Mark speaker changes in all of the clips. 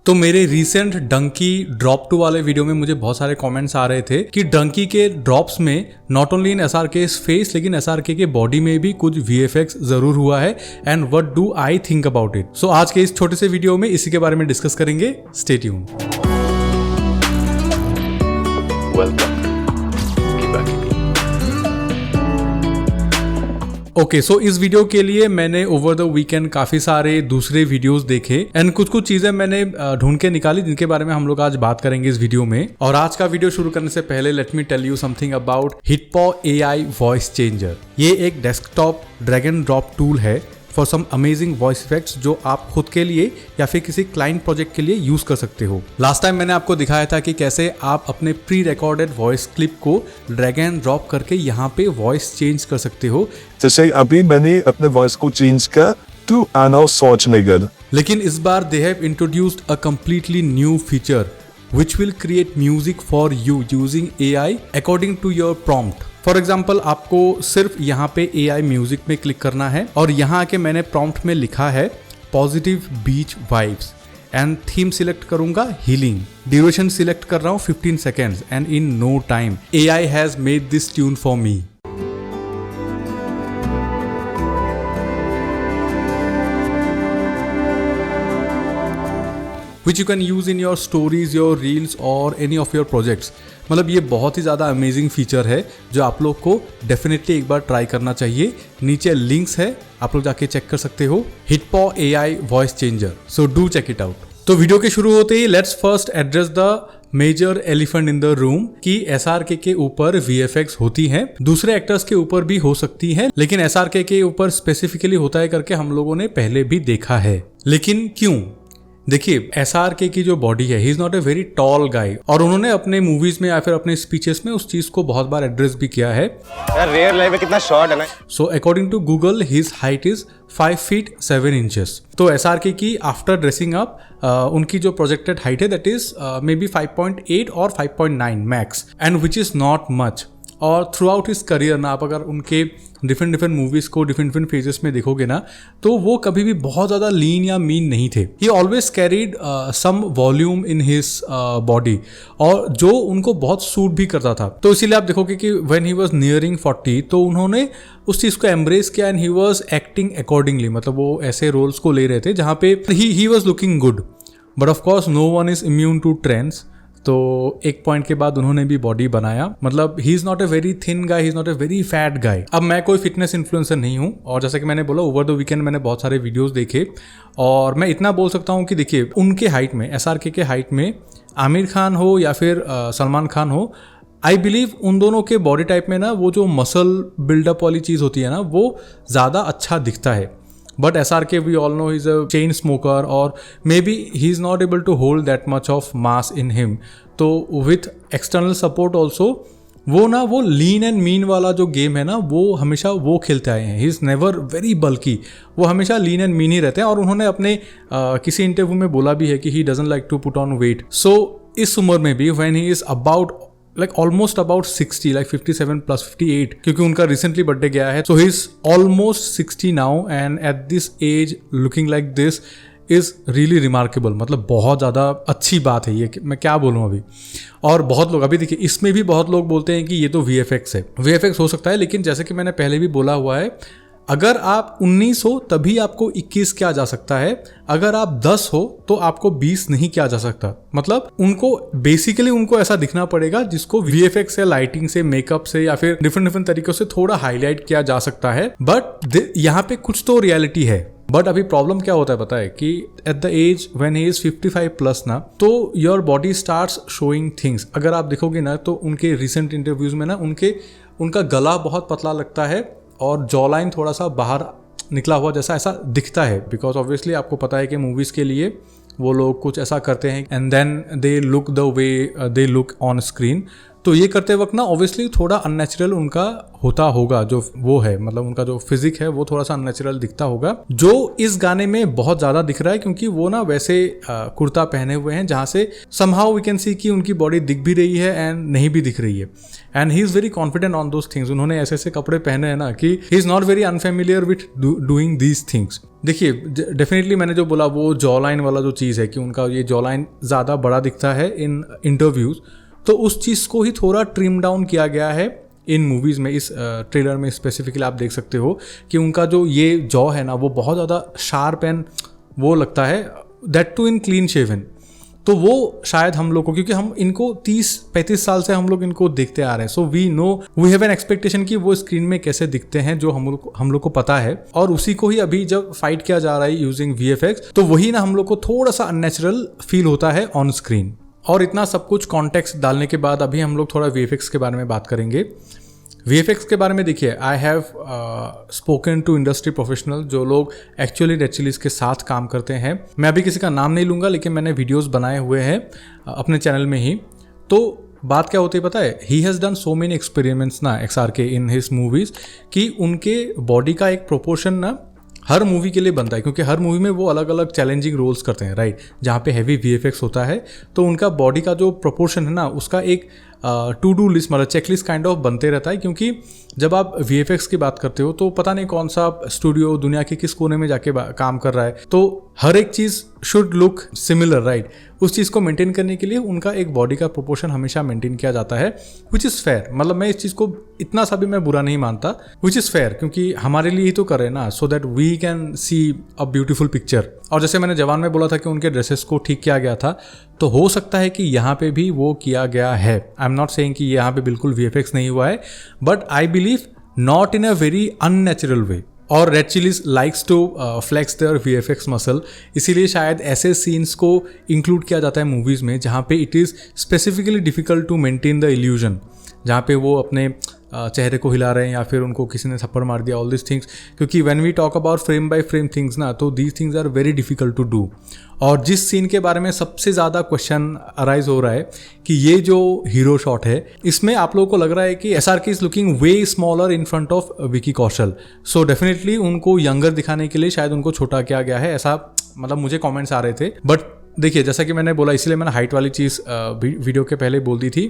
Speaker 1: तो मेरे recent Dunki drop 2 वाले वीडियो में मुझे बहुत सारे कमेंट्स आ रहे थे कि डंकी के ड्रॉप्स में not only in SRK face लेकिन एसआरके के बॉडी में भी कुछ वीएफएक्स जरूर हुआ है and what do I think about it. So आज के इस छोटे से वीडियो में इसी के बारे में डिस्कस करेंगे। Stay tuned. ओके, सो इस वीडियो के लिए मैंने ओवर द वीकेंड काफी सारे दूसरे वीडियोस देखे एंड कुछ चीजें मैंने ढूंढ के निकाली जिनके बारे में हम लोग आज बात करेंगे इस वीडियो में। और आज का वीडियो शुरू करने से पहले let me tell you something about HitPaw AI voice changer. ये एक desktop drag and drop tool है for some amazing voice effects जो आप खुद के लिए या फिर किसी क्लाइंट प्रोजेक्ट के लिए यूज कर सकते हो। लास्ट टाइम मैंने आपको दिखाया था कि कैसे आप अपने प्री रिकॉर्डेड वॉइस क्लिप को ड्रैग एंड ड्रॉप करके यहाँ पे वॉइस चेंज कर सकते हो।
Speaker 2: जैसे अभी मैंने अपने वॉइस को चेंज किया टू आर्नोल्ड श्वार्ज़नेगर।
Speaker 1: लेकिन इस बार they have introduced a completely new feature which will create music for you using AI according to your prompt। For example आपको सिर्फ यहाँ पे AI म्यूजिक में क्लिक करना है और यहाँ आके मैंने प्रॉम्प्ट में लिखा है positive beach vibes and theme select करूंगा हीलिंग। ड्यूरेशन सिलेक्ट कर रहा हूँ 15 seconds and in no time AI has made this tune for me. Which you can use in your stories, your reels or any of your projects। मतलब ये बहुत ही ज़्यादा amazing feature है जो आप लोग को डेफिनेटली एक बार ट्राई करना चाहिए। नीचे लिंक्स है, आप लोग जाके चेक कर सकते हो, HitPaw AI voice changer. So do check it out. तो वीडियो के शुरू होते ही let's first address the major elephant in the room कि SRK के ऊपर VFX होती हैं, दूसरे एक्टर्स के ऊपर भी हो सकती हैं, लेकिन SRK के ऊपर स्पेसिफिकली होता है करके हम लोगों ने पहले भी देखा है। लेकिन क्यों? देखिए SRK की जो बॉडी है, he is not a very tall guy और उन्होंने अपने मूवीज में या फिर अपने स्पीचेस में उस चीज को बहुत बार एड्रेस भी किया है।
Speaker 3: यार रियल लाइफ में कितना शॉर्ट है ना।
Speaker 1: So according to Google his height is 5 feet 7 inches. तो SRK की आफ्टर ड्रेसिंग अप उनकी जो प्रोजेक्टेड हाइट है दैट इज मे बी 5.8 और 5.9 max and which is not much. और थ्रू आउट हिज करियर ना आप अगर उनके डिफरेंट मूवीज को डिफरेंट फेजेस में देखोगे ना तो वो कभी भी बहुत ज़्यादा लीन या मीन नहीं थे। He always carried some volume in his body और जो उनको बहुत सूट भी करता था। तो इसीलिए आप देखोगे कि व्हेन ही वाज नियरिंग 40 तो उन्होंने उस चीज़ को एम्ब्रेस किया and he was acting accordingly. मतलब वो ऐसे रोल्स को ले रहे थे जहाँ पे he was looking good but of course no one is immune to trends. तो एक पॉइंट के बाद उन्होंने भी बॉडी बनाया। मतलब he is not a very thin guy, he is not a very fat guy. अब मैं कोई फिटनेस इन्फ्लुएंसर नहीं हूँ और जैसे कि मैंने बोला ओवर द वीकेंड मैंने बहुत सारे वीडियोस देखे और मैं इतना बोल सकता हूँ कि देखिए उनके हाइट में SRK के हाइट में आमिर खान हो या फिर सलमान खान हो, आई बिलीव उन दोनों के बॉडी टाइप में ना वो जो मसल बिल्डअप वाली चीज़ होती है ना वो ज़्यादा अच्छा दिखता है। But SRK we all know he's a chain smoker or maybe he's not able to hold that much of mass in him। तो with external support also वो लीन एंड मीन वाला जो गेम है ना वो हमेशा वो खेलते आए हैं। ही इज़ नेवर वेरी बल्की, वो हमेशा लीन एंड मीन ही रहते हैं और उन्होंने अपने किसी इंटरव्यू में बोला भी है कि he doesn't like to put on weight. So इस उम्र में भी when he is about almost about 60 like 57 plus 58 क्योंकि उनका रिसेंटली बर्थडे गया है। So he's almost 60 now and at this age looking like this is really remarkable। मतलब बहुत ज़्यादा अच्छी बात है ये, मैं क्या बोलूँ अभी। और बहुत लोग अभी देखिए इसमें भी बहुत लोग बोलते हैं कि ये तो VFX है। VFX हो सकता है लेकिन जैसे कि मैंने पहले भी बोला हुआ है अगर आप 19 हो तभी आपको 21 किया जा सकता है, अगर आप 10 हो तो आपको 20 नहीं किया जा सकता। मतलब उनको बेसिकली उनको ऐसा दिखना पड़ेगा जिसको VFX से, लाइटिंग से, मेकअप से या फिर डिफरेंट तरीकों से थोड़ा हाईलाइट किया जा सकता है। बट यहाँ पे कुछ तो रियलिटी है। बट अभी प्रॉब्लम क्या होता है पता है कि at the age when he is 55 plus ना तो your body starts showing things. अगर आप देखोगे ना तो उनके रिसेंट इंटरव्यूज में ना उनका गला बहुत पतला लगता है और जॉ लाइन थोड़ा सा बाहर निकला हुआ जैसा ऐसा दिखता है बिकॉज ऑब्वियसली आपको पता है कि मूवीज़ के लिए वो लोग कुछ ऐसा करते हैं and then they look the way they look on screen. तो ये करते वक्त ना ऑब्वियसली थोड़ा अननेचुरल उनका होता होगा जो वो है, मतलब उनका जो फिजिक है वो थोड़ा सा अननेचुरल दिखता होगा जो इस गाने में बहुत ज़्यादा दिख रहा है क्योंकि वो ना वैसे कुर्ता पहने हुए हैं जहाँ से समहाउ वी कैन सी कि उनकी बॉडी दिख भी रही है एंड नहीं भी दिख रही है and he is very confident on those things. उन्होंने ऐसे ऐसे कपड़े पहने हैं ना कि he is not very unfamiliar with doing these things. देखिए डेफिनेटली मैंने जो बोला वो जॉ लाइन वाला जो चीज़ है कि उनका ये जॉ लाइन ज़्यादा बड़ा दिखता है इन इंटरव्यूज़, तो उस चीज़ को ही थोड़ा ट्रिम डाउन किया गया है इन मूवीज़ में। इस ट्रेलर में स्पेसिफिकली आप देख सकते हो कि उनका जो ये जॉ है ना वो बहुत ज़्यादा शार्प एंड वो लगता है, that too in clean shaven. तो वो शायद हम लोग को, क्योंकि हम इनको 30-35 साल से हम लोग इनको देखते आ रहे हैं, so we know we have an expectation कि वो स्क्रीन में कैसे दिखते हैं, जो हम लोग को पता है। और उसी को ही अभी जब फाइट किया जा रहा है यूजिंग VFX, तो वही ना हम लोग को थोड़ा सा अननेचुरल फील होता है ऑन स्क्रीन। और इतना सब कुछ कॉन्टेक्स्ट डालने के बाद अभी हम लोग थोड़ा VFX के बारे में बात करेंगे। VFX के बारे में देखिए, I have spoken to industry professional, जो लोग एक्चुअली रेड चिलीज के साथ काम करते हैं। मैं अभी किसी का नाम नहीं लूँगा, लेकिन मैंने वीडियोस बनाए हुए हैं अपने चैनल में ही। तो बात क्या होती है पता है, he has done so many experiments ना XRK इन हिज मूवीज़, कि उनके बॉडी का एक प्रोपोर्शन ना हर मूवी के लिए बनता है, क्योंकि हर मूवी में वो अलग अलग चैलेंजिंग रोल्स करते हैं, राइट, जहाँ पे हैवी VFX होता है। तो उनका बॉडी का जो प्रोपोर्शन है ना, उसका एक टू डू लिस्ट मतलब चेकलिस्ट काइंड ऑफ बनते रहता है। क्योंकि जब आप VFX की बात करते हो तो पता नहीं कौन सा स्टूडियो दुनिया के किस कोने में जाके काम कर रहा है, तो हर एक चीज़ शुड लुक सिमिलर, राइट। उस चीज़ को मेंटेन करने के लिए उनका एक बॉडी का प्रोपोर्शन हमेशा मेंटेन किया जाता है, विच इज़ फेयर। मतलब मैं इस चीज़ को इतना सा भी मैं बुरा नहीं मानता, विच इज़ फेयर, क्योंकि हमारे लिए ही तो कर रहे हैं ना, so that we can see a beautiful picture. और जैसे मैंने जवान में बोला था कि उनके ड्रेसेस को ठीक किया गया था, तो हो सकता है कि यहाँ पे भी वो किया गया है। आई एम नॉट सेइंग कि यहाँ पे बिल्कुल VFX नहीं हुआ है, but I believe not in a very unnatural way. और Red Chillies likes to flex their VFX muscle, इसीलिए शायद ऐसे सीन्स को इंक्लूड किया जाता है मूवीज़ में जहाँ पे it is specifically difficult to maintain the illusion, जहाँ पे वो अपने चेहरे को हिला रहे हैं या फिर उनको किसी ने थप्पड़ मार दिया, ऑल दिस थिंग्स। क्योंकि when we talk about frame by frame things ना, तो these things are very difficult to do. और जिस सीन के बारे में सबसे ज़्यादा क्वेश्चन अराइज हो रहा है कि ये जो हीरो शॉट है, इसमें आप लोगों को लग रहा है कि SRK is looking way smaller in front of Vicky Kaushal. So definitely उनको यंगर दिखाने के लिए शायद उनको छोटा किया गया है, ऐसा मतलब मुझे कॉमेंट्स आ रहे थे। बट देखिए, जैसा कि मैंने बोला, इसलिए मैंने हाइट वाली चीज़ वीडियो के पहले बोल दी थी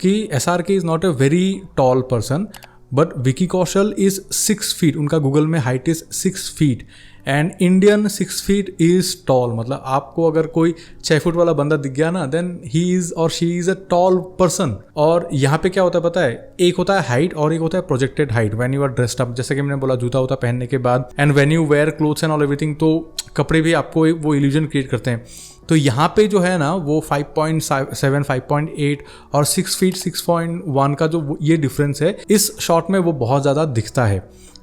Speaker 1: कि SRK is not a very tall person, but Vicky Kaushal is 6 feet, उनका गूगल में height is 6 feet and Indian 6 feet is tall. मतलब आपको अगर कोई 6 फुट वाला बंदा दिख गया ना, देन ही इज़ और she is a tall person. और यहाँ पे क्या होता है पता है, एक होता है हाइट और एक होता है projected height. When you are dressed up, जैसे कि मैंने बोला, जूता वूता पहनने के बाद, and when you wear clothes and all everything, तो कपड़े भी आपको वो इल्यूजन क्रिएट करते हैं। तो यहाँ पे जो है ना वो 5.7, 5.8 और 6 फीट 6.1 का जो ये डिफरेंस है, इस शॉट में वो बहुत ज़्यादा दिखता है।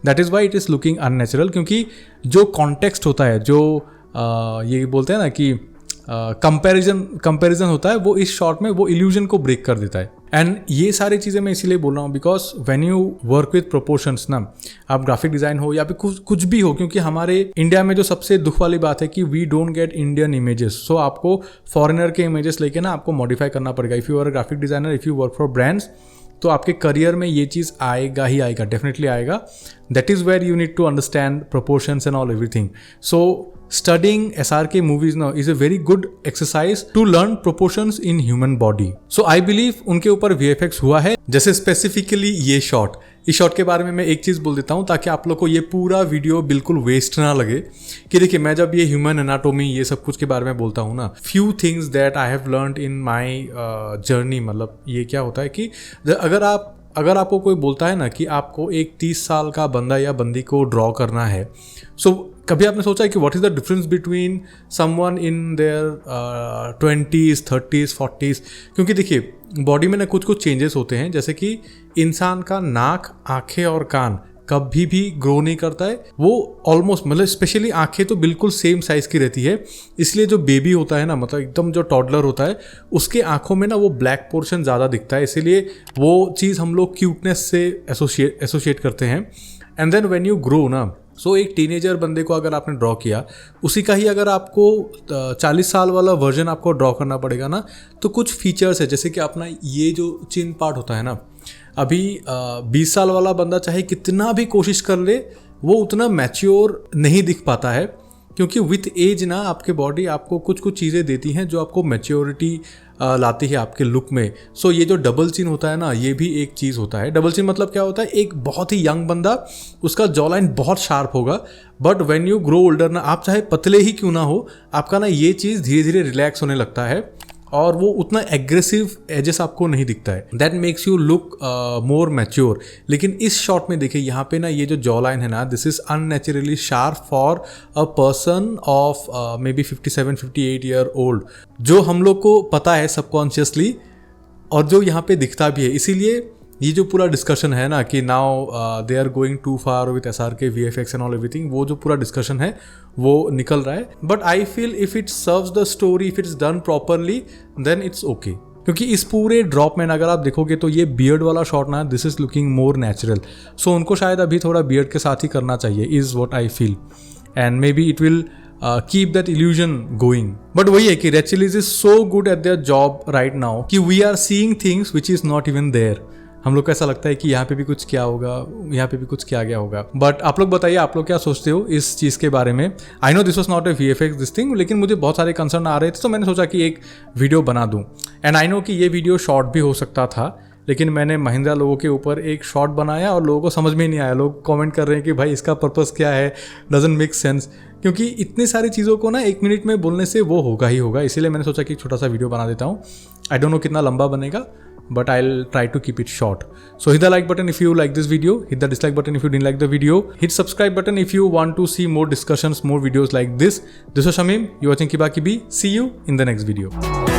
Speaker 1: That is why it is looking unnatural, क्योंकि जो कॉन्टेक्स्ट होता है, जो ये बोलते हैं ना कि कंपैरिजन होता है, वो इस शॉट में वो इल्यूजन को ब्रेक कर देता है। एंड ये सारी चीज़ें मैं इसीलिए बोल रहा हूँ because when you work with proportions ना, आप ग्राफिक डिज़ाइन हो या फिर कुछ भी हो, क्योंकि हमारे इंडिया में जो सबसे दुख वाली बात है कि we don't get Indian images. So आपको फॉरेनर के इमेजेस लेके ना आपको मॉडिफाई करना पड़ेगा। If you are a graphic designer, if you work for brands, तो आपके करियर में ये चीज़ आएगा ही आएगा, डेफिनेटली आएगा। That is where you need to understand proportions and all everything. So studying SRK movies now is a very good exercise to learn proportions in human body. So I believe उनके ऊपर VFX हुआ है, जैसे specifically ये shot. इस shot के बारे में मैं एक चीज़ बोल देता हूँ ताकि आप लोग को ये पूरा वीडियो बिल्कुल वेस्ट ना लगे। कि देखिए, मैं जब ये ह्यूमन एनाटोमी ये सब कुछ के बारे में बोलता हूँ ना, few things that I have learned in my journey, मतलब ये क्या होता है कि अगर आपको कोई बोलता है ना कि आपको एक 30 साल का बंदा या बंदी को ड्रॉ करना है, सो कभी आपने सोचा है कि what is the difference between someone in their 20s, 30s, 40s? क्योंकि देखिए, बॉडी में ना कुछ चेंजेस होते हैं, जैसे कि इंसान का नाक, आंखें और कान कभी भी ग्रो नहीं करता है। वो ऑलमोस्ट, मतलब स्पेशली आंखें तो बिल्कुल सेम साइज़ की रहती है। इसलिए जो बेबी होता है ना, मतलब एकदम जो टॉडलर होता है, उसके आंखों में ना वो ब्लैक पोर्शन ज़्यादा दिखता है। इसीलिए वो चीज़ हम लोग क्यूटनेस से एसोसिएट करते हैं। And then when you grow ना, सो एक टीनेजर बंदे को अगर आपने ड्रॉ किया, उसी का ही अगर आपको 40 साल वाला वर्जन आपको ड्रॉ करना पड़ेगा ना, तो कुछ फीचर्स है, जैसे कि अपना ये जो चिन पार्ट होता है ना, अभी 20 साल वाला बंदा चाहे कितना भी कोशिश कर ले, वो उतना मैच्योर नहीं दिख पाता है। क्योंकि विथ एज ना आपके बॉडी आपको कुछ चीज़ें देती हैं जो आपको मैच्योरिटी लाती है आपके लुक में। सो ये जो डबल चिन होता है ना, ये भी एक चीज़ होता है। डबल चिन मतलब क्या होता है, एक बहुत ही यंग बंदा, उसका जॉ लाइन बहुत शार्प होगा, but when you grow older ना, आप चाहे पतले ही क्यों ना हो, आपका ना ये चीज़ धीरे धीरे रिलैक्स होने लगता है और वो उतना एग्रेसिव एजेस आपको नहीं दिखता है। That makes you look more mature. लेकिन इस शॉट में देखिए यहाँ पे ना ये जो जॉ लाइन है ना, this is unnaturally sharp for a person of may be 57-58 year old, जो हम लोग को पता है सबकॉन्शियसली और जो यहाँ पे दिखता भी है। इसीलिए ये जो पूरा डिस्कशन है ना कि now they are going to far with SRK VFX and all everything, वो जो पूरा डिस्कशन है वो निकल रहा है। But I feel if it serves the story, if it's done properly, then it's okay. क्योंकि इस पूरे ड्रॉप में अगर आप देखोगे तो ये बियर्ड वाला शॉट ना, this is looking more natural. So उनको शायद अभी थोड़ा बियर्ड के साथ ही करना चाहिए, is what I feel, and may be it will keep that illusion going. But वही है कि Red Chillies is so good at their job right now कि we are seeing things which is not even there. हम लोग को ऐसा लगता है कि यहाँ पे भी कुछ क्या होगा, यहाँ पे भी कुछ किया गया होगा। बट आप लोग बताइए, आप लोग क्या सोचते हो इस चीज़ के बारे में। I know this was not a VFX this thing, लेकिन मुझे बहुत सारे कंसर्न आ रहे थे, तो मैंने सोचा कि एक वीडियो बना दूँ। एंड आई नो कि ये वीडियो शॉर्ट भी हो सकता था, लेकिन मैंने महिंद्रा लोगों के ऊपर एक शॉट बनाया और लोगों को समझ में नहीं आया। लोग कमेंट कर रहे हैं कि भाई इसका पर्पस क्या है, डजंट मेक सेंस। क्योंकि इतनी सारी चीज़ों को ना 1 मिनट में बोलने से वो होगा ही होगा, इसीलिए मैंने सोचा कि एक छोटा सा वीडियो बना देता हूँ। आई डोंट नो कितना लंबा बनेगा, but I'll try to keep it short. So hit the like button if you like this video, hit the dislike button if you didn't like the video, hit subscribe button if you want to see more discussions, more videos like this. This was Shamim, you're watching Kiba Kibi. See you in the next video.